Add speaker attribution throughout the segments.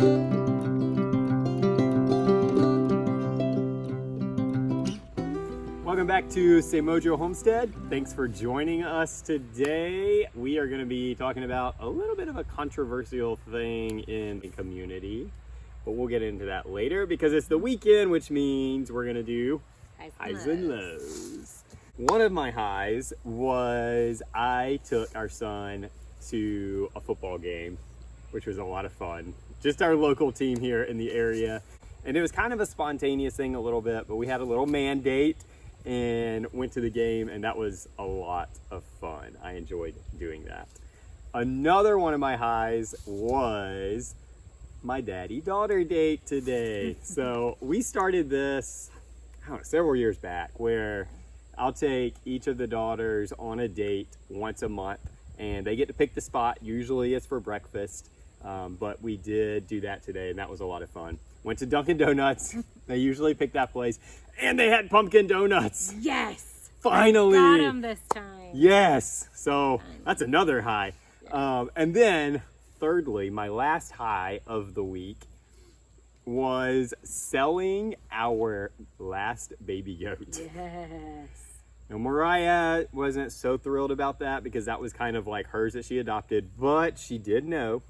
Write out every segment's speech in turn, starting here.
Speaker 1: Welcome back to Semojo Homestead. Thanks for joining us today. We are going to be talking about a little bit of a controversial thing in the community, but we'll get into that later because it's the weekend, which means we're going to do highs and lows. One of my highs was I took our son to a football game, which was a lot of fun. Just our local team here in the area. And it was kind of a spontaneous thing a little bit, but we had a little mandate and went to the game, and that was a lot of fun. I enjoyed doing that. Another one of my highs was my daddy-daughter date today. So we started this, I don't know, several years back, where I'll take each of the daughters on a date once a month, and they get to pick the spot. Usually it's for breakfast, but we did do that today, and that was a lot of fun. Went to Dunkin' Donuts. They usually pick that place, and they had pumpkin donuts.
Speaker 2: Yes!
Speaker 1: Finally!
Speaker 2: I got them this time.
Speaker 1: Yes! So that's another high. Yeah. And then, thirdly, my last high of the week was selling our last baby goat.
Speaker 2: Yes.
Speaker 1: Now, Mariah wasn't so thrilled about that because that was kind of like hers that she adopted, but she did know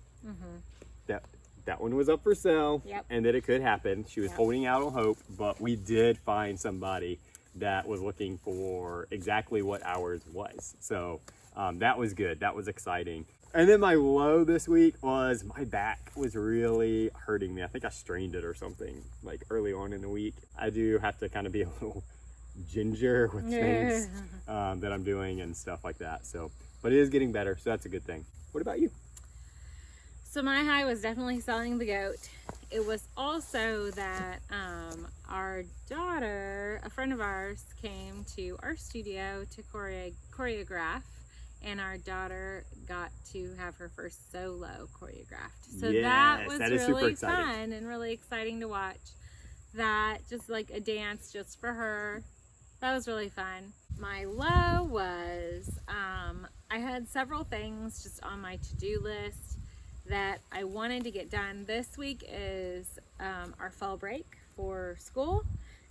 Speaker 1: that one was up for sale and that it could happen. She was holding out on hope, but we did find somebody that was looking for exactly what ours was. So that was good. That was exciting. And then my low this week was my back was really hurting me. I think I strained it or something like early on in the week. I do have to kind of be a little ginger with things that I'm doing and stuff like that. So, but it is getting better. So that's a good thing. What about you?
Speaker 2: So my high was definitely selling the goat. It was also that our daughter, a friend of ours, came to our studio to choreograph, and our daughter got to have her first solo choreographed. So
Speaker 1: yes,
Speaker 2: that was
Speaker 1: really
Speaker 2: really fun and really exciting to watch. That just like a dance just for her. That was really fun. My low was I had several things just on my to-do list that I wanted to get done. This week is our fall break for school,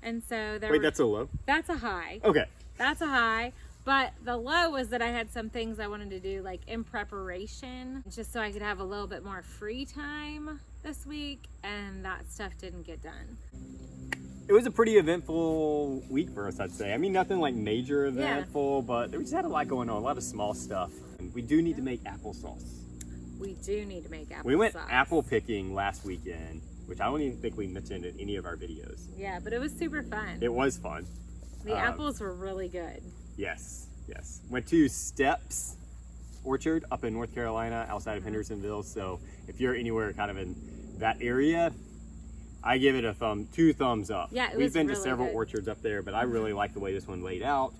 Speaker 2: and so
Speaker 1: Wait, that's a low?
Speaker 2: That's a high.
Speaker 1: Okay.
Speaker 2: That's a high, but the low was that I had some things I wanted to do like in preparation, just so I could have a little bit more free time this week, and that stuff didn't get done.
Speaker 1: It was a pretty eventful week for us, I'd say. I mean, nothing like major eventful, but we just had a lot going on, a lot of small stuff. And we do need to make applesauce.
Speaker 2: We do need to make applesauce.
Speaker 1: We went apple picking last weekend, which I don't even think we mentioned in any of our videos.
Speaker 2: Yeah, but it was super fun.
Speaker 1: It was fun.
Speaker 2: The apples were really good.
Speaker 1: Yes, yes. Went to Steps Orchard up in North Carolina, outside of Hendersonville. So if you're anywhere kind of in that area, I give it a two thumbs up.
Speaker 2: Yeah,
Speaker 1: We've been
Speaker 2: really
Speaker 1: to several
Speaker 2: good.
Speaker 1: orchards up there, but I really like the way this one laid out.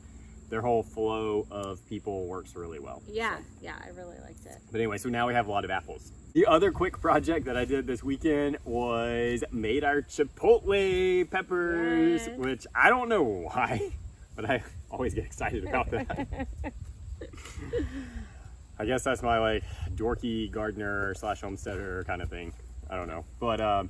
Speaker 1: Their whole flow of people works really well.
Speaker 2: Yeah, yeah, I really liked it.
Speaker 1: But anyway, so now we have a lot of apples. The other quick project that I did this weekend was made our chipotle peppers, which I don't know why, but I always get excited about that. I guess that's my like dorky gardener / homesteader kind of thing. I don't know. But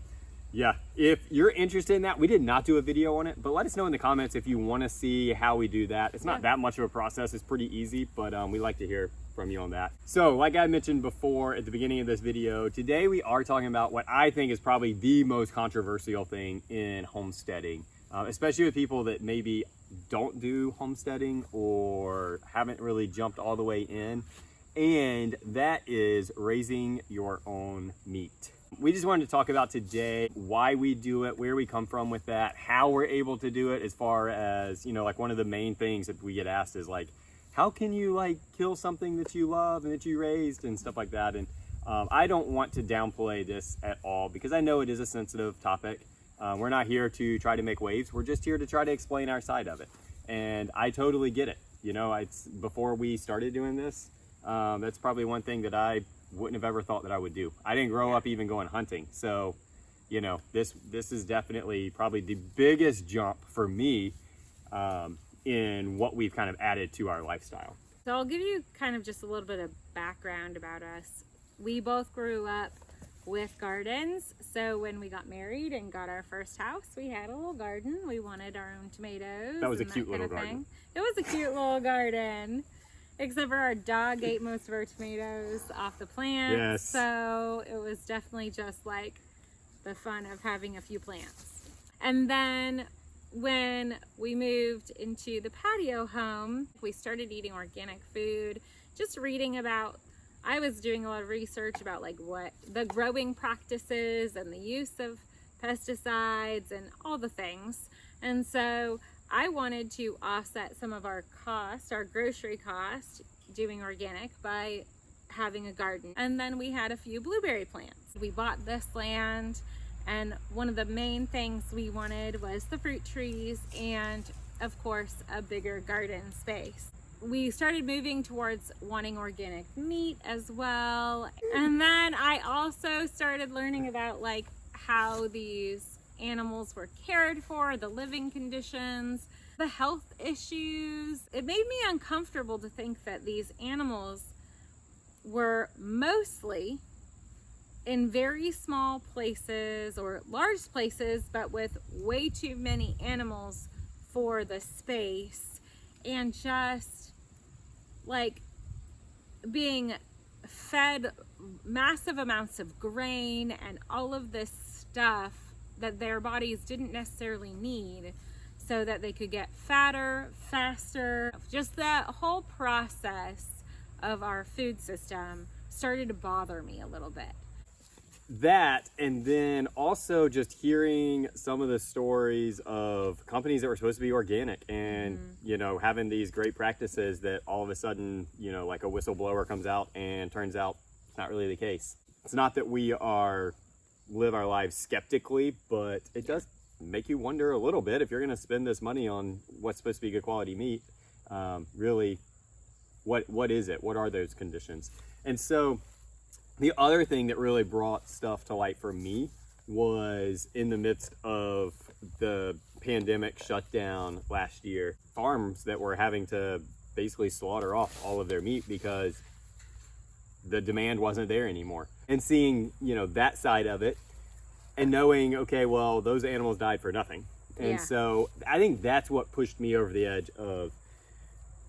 Speaker 1: yeah, if you're interested in that, we did not do a video on it, but let us know in the comments if you want to see how we do that. It's not that much of a process. It's pretty easy, but we like to hear from you on that. So like I mentioned before at the beginning of this video, today we are talking about what I think is probably the most controversial thing in homesteading, especially with people that maybe don't do homesteading or haven't really jumped all the way in, and that is raising your own meat. We just wanted to talk about today why we do it, where we come from with that, how we're able to do it, as far as, you know, like one of the main things that we get asked is like, how can you like kill something that you love and that you raised and stuff like that. And I don't want to downplay this at all because I know it is a sensitive topic. We're not here to try to make waves. We're just here to try to explain our side of it. And I totally get it. You know, before we started doing this, that's probably one thing that I wouldn't have ever thought that I would do. I didn't grow up even going hunting. So, you know, this is definitely probably the biggest jump for me in what we've kind of added to our lifestyle.
Speaker 2: So I'll give you kind of just a little bit of background about us. We both grew up with gardens. So when we got married and got our first house, we had a little garden. We wanted our own tomatoes.
Speaker 1: That was a
Speaker 2: and
Speaker 1: cute
Speaker 2: kind
Speaker 1: little
Speaker 2: of
Speaker 1: garden.
Speaker 2: thing. It was a cute little garden. Except for our dog ate most of our tomatoes off the plant.
Speaker 1: Yes.
Speaker 2: So it was definitely just like the fun of having a few plants. And then when we moved into the patio home, we started eating organic food, just reading about, I was doing a lot of research about like what the growing practices and the use of pesticides and all the things. And so I wanted to offset some of our cost, our grocery cost, doing organic by having a garden. And then we had a few blueberry plants. We bought this land, and one of the main things we wanted was the fruit trees and, of course, a bigger garden space. We started moving towards wanting organic meat as well. And then I also started learning about like how these animals were cared for, the living conditions, the health issues. It made me uncomfortable to think that these animals were mostly in very small places or large places, but with way too many animals for the space, and just like being fed massive amounts of grain and all of this stuff that their bodies didn't necessarily need so that they could get fatter, faster. Just the whole process of our food system started to bother me a little bit.
Speaker 1: That, and then also just hearing some of the stories of companies that were supposed to be organic and, you know, having these great practices that all of a sudden, you know, like a whistleblower comes out and turns out it's not really the case. It's not that we live our lives skeptically, but it does make you wonder a little bit if you're going to spend this money on what's supposed to be good quality meat. Really, what is it? What are those conditions? And so the other thing that really brought stuff to light for me was in the midst of the pandemic shutdown last year, farms that were having to basically slaughter off all of their meat because the demand wasn't there anymore. And seeing, you know, that side of it and knowing, okay, well, those animals died for nothing. And
Speaker 2: Yeah.
Speaker 1: so I think that's what pushed me over the edge of,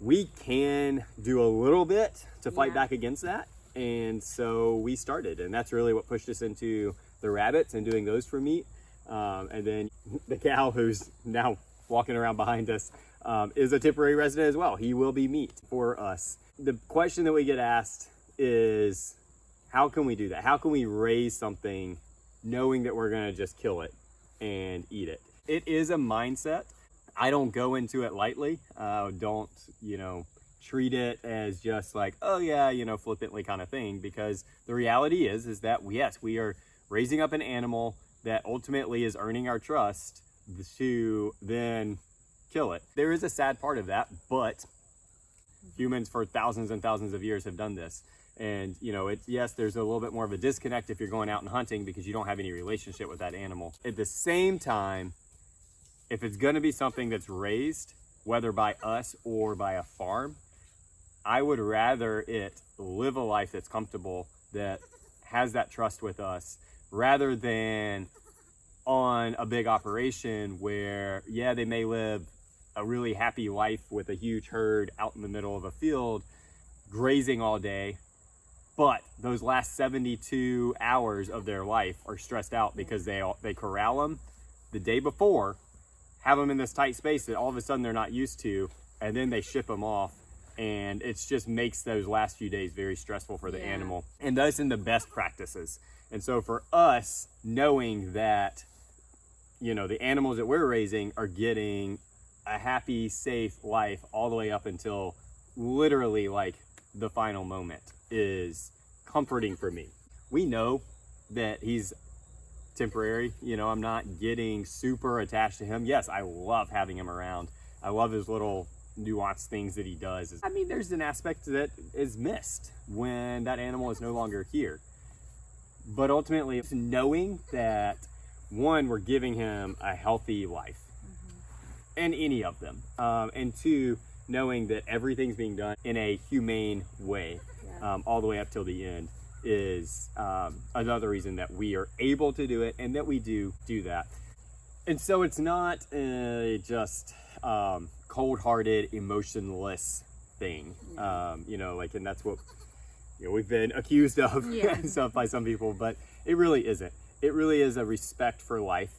Speaker 1: we can do a little bit to fight back against that. And so we started, and that's really what pushed us into the rabbits and doing those for meat. And then the cow, who's now walking around behind us, is a temporary resident as well. He will be meat for us. The question that we get asked is, how can we do that? How can we raise something knowing that we're going to just kill it and eat it? It is a mindset. I don't go into it lightly. Don't, you know, treat it as just like, oh yeah, you know, flippantly kind of thing, because the reality is that yes, we are raising up an animal that ultimately is earning our trust to then kill it. There is a sad part of that, but humans for thousands and thousands of years have done this. And, you know, yes, there's a little bit more of a disconnect if you're going out and hunting because you don't have any relationship with that animal. At the same time, if it's going to be something that's raised, whether by us or by a farm, I would rather it live a life that's comfortable, that has that trust with us, rather than on a big operation where, yeah, they may live a really happy life with a huge herd out in the middle of a field, grazing all day, but those last 72 hours of their life are stressed out because they corral them the day before, have them in this tight space that all of a sudden they're not used to, and then they ship them off. And it just makes those last few days very stressful for the animal. And that's in the best practices. And so for us, knowing that, you know, the animals that we're raising are getting a happy, safe life all the way up until literally like the final moment is comforting for me. We know that he's temporary. You know, I'm not getting super attached to him. Yes, I love having him around. I love his little nuanced things that he does. I mean, there's an aspect that is missed when that animal is no longer here. But ultimately, it's knowing that, one, we're giving him a healthy life, and any of them, and two, knowing that everything's being done in a humane way, all the way up till the end. is another reason that we are able to do it and that we do that. And so it's not just cold-hearted, emotionless thing, you know, like, and that's what, you know, we've been accused of and stuff by some people, but it really isn't. It really is a respect for life,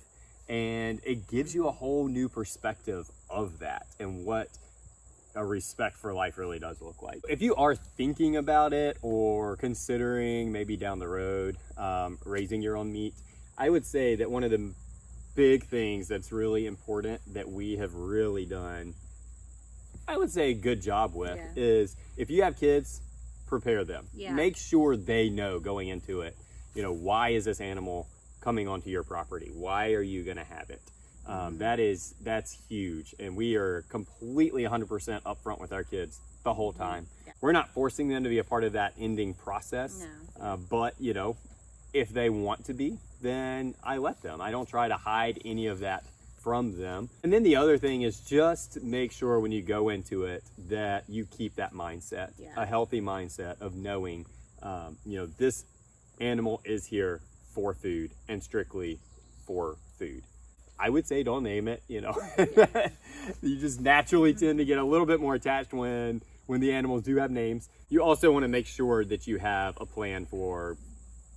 Speaker 1: and it gives you a whole new perspective of that and what a respect for life really does look like. If you are thinking about it or considering maybe down the road raising your own meat, I would say that one of the big things that's really important that we have really done, I would say, a good job with is if you have kids, prepare them. Make sure they know going into it, you know, why is this animal coming onto your property? Why are you going to have it? That's huge, and we are completely 100% upfront with our kids the whole time. We're not forcing them to be a part of that ending process, but you know, if they want to be, then I let them. I don't try to hide any of that from them. And then the other thing is just make sure when you go into it that you keep that mindset, a healthy mindset of knowing, you know, this animal is here for food and strictly for food. I would say don't name it, you know. You just naturally tend to get a little bit more attached when the animals do have names. You also want to make sure that you have a plan for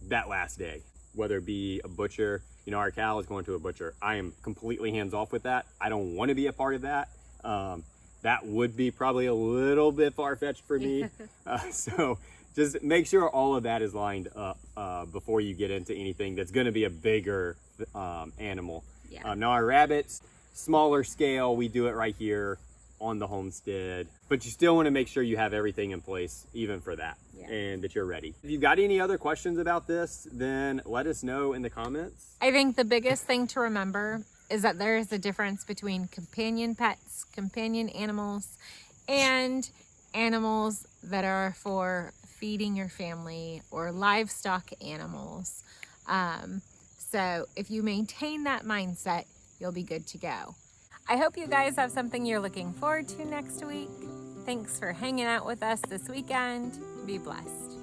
Speaker 1: that last day, whether it be a butcher. You know, our cow is going to a butcher. I am completely hands off with that. I don't want to be a part of that. That would be probably a little bit far-fetched for me. So just make sure all of that is lined up before you get into anything that's going to be a bigger animal. Now our rabbits, smaller scale, we do it right here on the homestead, but you still want to make sure you have everything in place even for that, and that you're ready. If you've got any other questions about this, then let us know in the comments.
Speaker 2: I think the biggest thing to remember is that there is a difference between companion pets, companion animals, and animals that are for feeding your family or livestock animals. So if you maintain that mindset, you'll be good to go. I hope you guys have something you're looking forward to next week. Thanks for hanging out with us this weekend. Be blessed.